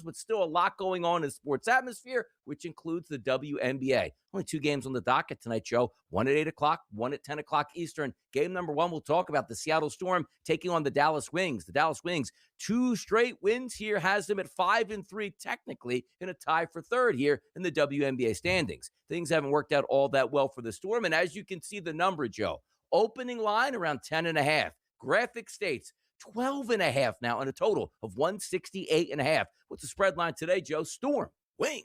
but still a lot going on in the sports atmosphere, which includes the WNBA. Only 2 games on the docket tonight, Joe. One at 8 o'clock, one at 10 o'clock Eastern. Game number 1, we'll talk about the Seattle Storm taking on the Dallas Wings. The Dallas Wings, 2 straight wins here, has them at 5-3, technically in a tie for third here in the WNBA standings. Things haven't worked out all that well for the Storm, and as you can see the number, Joe, opening line around 10.5. Graphic states 12.5 now in a total of 168.5. What's the spread line today, Joe? Storm, Wings.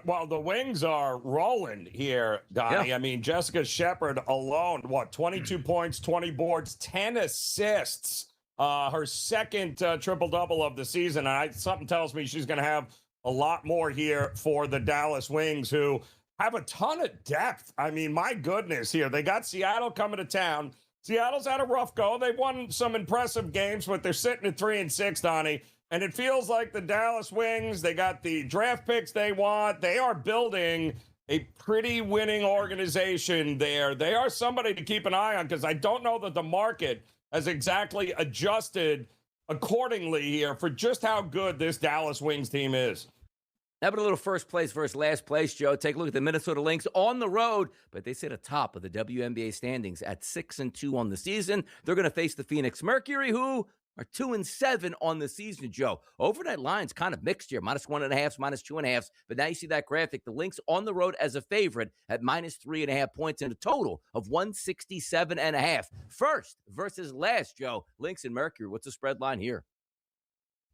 Well, the Wings are rolling here, Donnie. Yeah. I mean, Jessica Shepard alone, 22 points, 20 boards, 10 assists. Her second triple-double of the season. Something tells me she's going to have a lot more here for the Dallas Wings, who have a ton of depth. I mean, my goodness here. They got Seattle coming to town. Seattle's had a rough go. They've won some impressive games, but they're sitting at 3-6, Donnie. And it feels like the Dallas Wings, they got the draft picks they want. They are building a pretty winning organization there. They are somebody to keep an eye on because I don't know that the market has exactly adjusted accordingly here for just how good this Dallas Wings team is. How about a little first place versus last place, Joe? Take a look at the Minnesota Lynx on the road, but they sit atop of the WNBA standings at 6-2 on the season. They're going to face the Phoenix Mercury, who are 2-7 on the season, Joe. Overnight line's kind of mixed here, -1.5, -2.5. But now you see that graphic. The Lynx on the road as a favorite at -3.5 points in a total of 167.5. First versus last, Joe. Lynx and Mercury. What's the spread line here?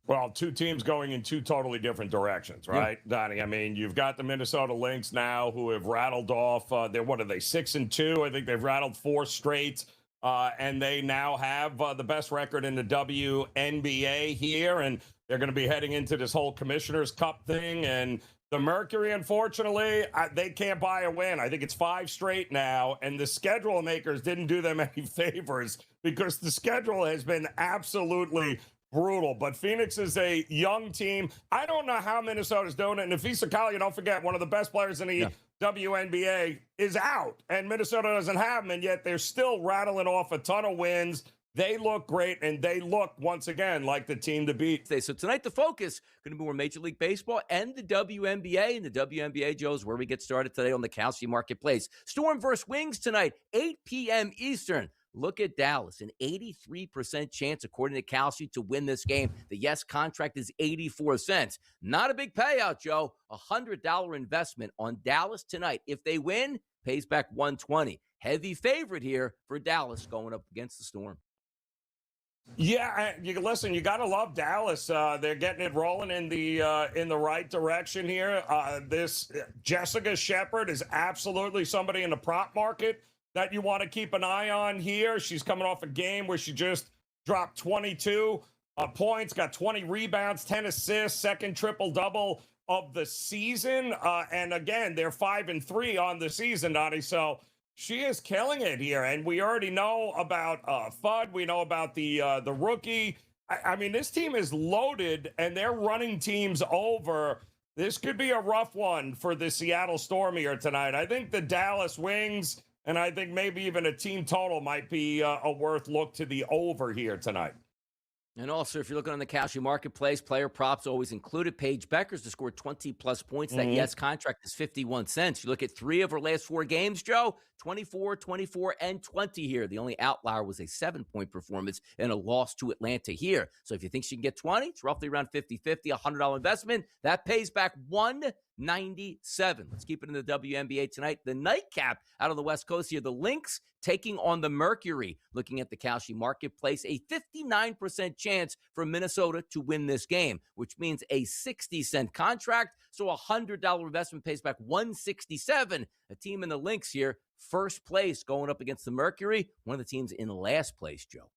Well, 2 teams going in 2 totally different directions, right, yeah. Donnie? I mean, you've got the Minnesota Lynx now who have rattled off, they're 6-2? I think they've rattled 4 straight. And they now have the best record in the WNBA here, and they're going to be heading into this whole Commissioner's Cup thing. And the Mercury, unfortunately, they can't buy a win. I think it's 5 straight now, and the schedule makers didn't do them any favors because the schedule has been absolutely brutal. But Phoenix is a young team. I don't know how Minnesota's doing it. And if Isakali, don't forget, one of the best players in the WNBA is out, and Minnesota doesn't have him, and yet they're still rattling off a ton of wins. They look great, and they look, once again, like the team to beat. So tonight, the focus going to be more Major League Baseball and the WNBA. And the WNBA, Joe, is where we get started today on the Kalshi Marketplace. Storm versus Wings tonight, 8 p.m. Eastern. Look at Dallas, an 83% chance, according to Kalshi, to win this game. The yes contract is 84 cents. Not a big payout, Joe. $100 investment on Dallas tonight. If they win, pays back $120. Heavy favorite here for Dallas going up against the Storm. Yeah, listen, you got to love Dallas. They're getting it rolling in the right direction here. This Jessica Shepard is absolutely somebody in the prop market that you want to keep an eye on here. She's coming off a game where she just dropped 22 points, got 20 rebounds, 10 assists, second triple-double of the season. And again, they're 5-3 on the season, Donnie. So she is killing it here. And we already know about Fudd. We know about the rookie. I mean, this team is loaded, and they're running teams over. This could be a rough one for the Seattle Storm here tonight. I think the Dallas Wings, and I think maybe even a team total might be a worth look to the over here tonight. And also, if you're looking on the Kalshi Marketplace, player props always included. Paige Bueckers to score 20-plus points. That yes contract is 51 cents. You look at 3 of her last 4 games, Joe, 24, 24, and 20 here. The only outlier was a 7-point performance and a loss to Atlanta here. So if you think she can get 20, it's roughly around 50-50, $100 investment. That pays back $197. Let's keep it in the WNBA tonight. The nightcap out on the West Coast here. The Lynx taking on the Mercury. Looking at the Kalshi Marketplace, a 59% chance for Minnesota to win this game, which means a 60-cent contract. So a $100 investment pays back $167. A team in the Lynx here, first place going up against the Mercury. One of the teams in last place, Joe.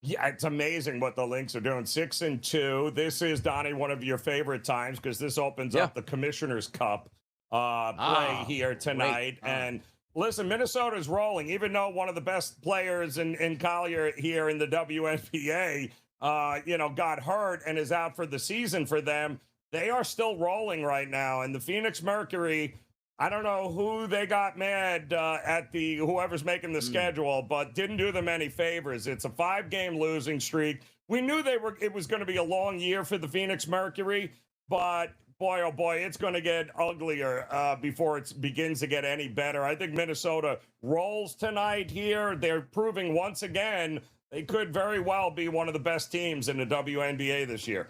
Yeah, it's amazing what the Lynx are doing. 6-2. This is, Donnie, one of your favorite times because this opens up the Commissioner's Cup play here tonight. And listen, Minnesota's rolling. Even though one of the best players in Collier here in the WNBA, got hurt and is out for the season for them, they are still rolling right now. And the Phoenix Mercury, I don't know who they got mad at whoever's making the schedule, but didn't do them any favors. It's a 5-game losing streak. we knew it was going to be a long year for the Phoenix Mercury, but boy, oh boy, it's going to get uglier before it begins to get any better. I think Minnesota rolls tonight here. They're proving once again they could very well be one of the best teams in the WNBA this year.